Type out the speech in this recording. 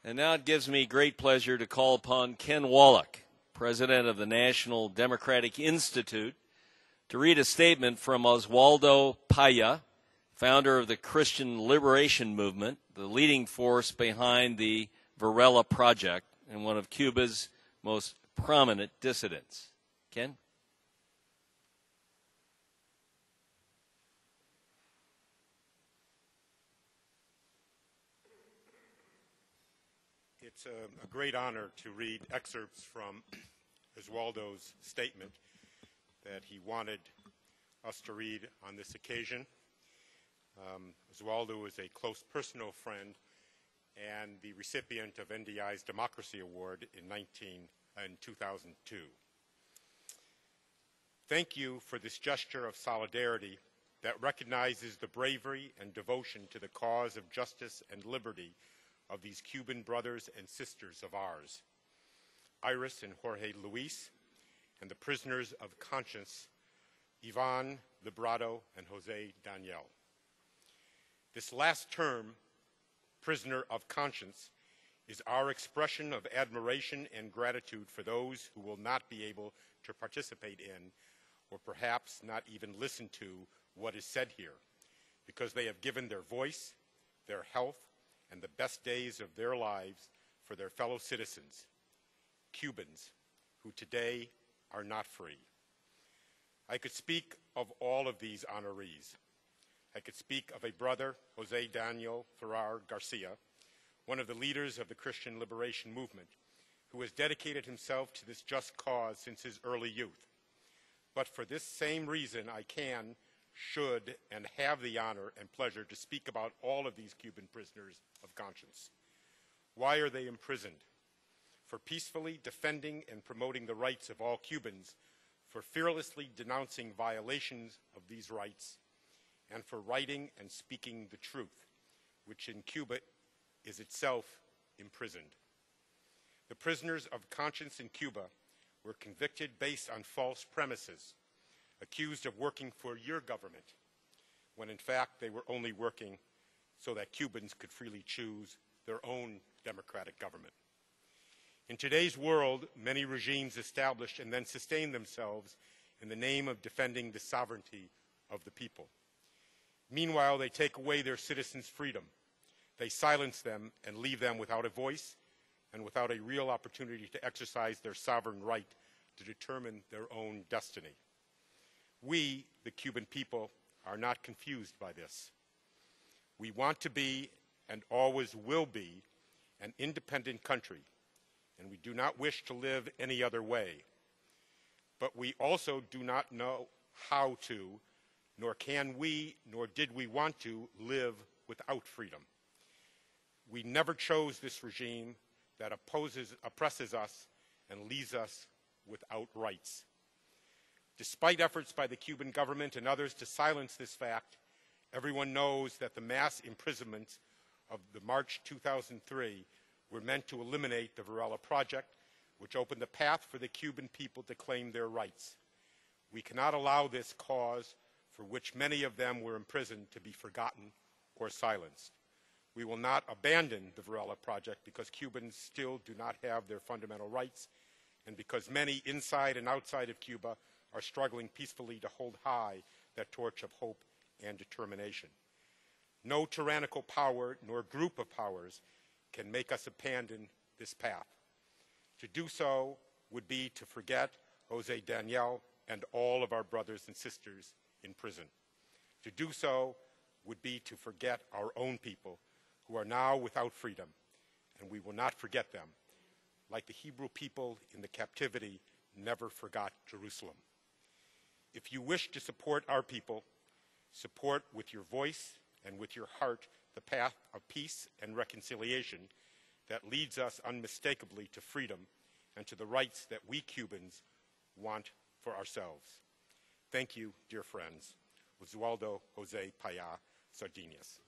And now it gives me great pleasure to call upon Ken Wollack, president of the National Democratic Institute, to read a statement from Oswaldo Paya, founder of the Christian Liberation Movement, the leading force behind the Varela Project, and one of Cuba's most prominent dissidents. Ken? It's a great honor to read excerpts from Oswaldo's statement that he wanted us to read on this occasion. Oswaldo is a close personal friend and the recipient of NDI's Democracy Award in 2002. Thank you for this gesture of solidarity that recognizes the bravery and devotion to the cause of justice and liberty of these Cuban brothers and sisters of ours, Iris and Jorge Luis, and the prisoners of conscience, Ivan, Librado, and Jose Daniel. This last term, prisoner of conscience, is our expression of admiration and gratitude for those who will not be able to participate in, or perhaps not even listen to, what is said here, because they have given their voice, their health, and the best days of their lives for their fellow citizens, Cubans, who today are not free. I could speak of all of these honorees. I could speak of a brother, Jose Daniel Ferrar Garcia, one of the leaders of the Christian Liberation Movement, who has dedicated himself to this just cause since his early youth. But for this same reason, I can, should, and have the honor and pleasure to speak about all of these Cuban prisoners of conscience. Why are they imprisoned? For peacefully defending and promoting the rights of all Cubans, for fearlessly denouncing violations of these rights, and for writing and speaking the truth, which in Cuba is itself imprisoned. The prisoners of conscience in Cuba were convicted based on false premises, accused of working for your government, when in fact they were only working so that Cubans could freely choose their own democratic government. In today's world, many regimes establish and then sustain themselves in the name of defending the sovereignty of the people. Meanwhile, they take away their citizens' freedom. They silence them and leave them without a voice and without a real opportunity to exercise their sovereign right to determine their own destiny. We, the Cuban people, are not confused by this. We want to be, and always will be, an independent country, and we do not wish to live any other way. But we also do not know how to, nor can we, nor did we want to, live without freedom. We never chose this regime that oppresses us and leaves us without rights. Despite efforts by the Cuban government and others to silence this fact, everyone knows that the mass imprisonments of the March 2003 were meant to eliminate the Varela Project, which opened the path for the Cuban people to claim their rights. We cannot allow this cause, for which many of them were imprisoned, to be forgotten or silenced. We will not abandon the Varela Project because Cubans still do not have their fundamental rights, and because many inside and outside of Cuba are struggling peacefully to hold high that torch of hope and determination. No tyrannical power nor group of powers can make us abandon this path. To do so would be to forget Jose Daniel and all of our brothers and sisters in prison. To do so would be to forget our own people who are now without freedom, and we will not forget them, like the Hebrew people in the captivity never forgot Jerusalem. If you wish to support our people, support with your voice and with your heart the path of peace and reconciliation that leads us unmistakably to freedom and to the rights that we Cubans want for ourselves. Thank you, dear friends. Oswaldo Jose Paya, Sardinias.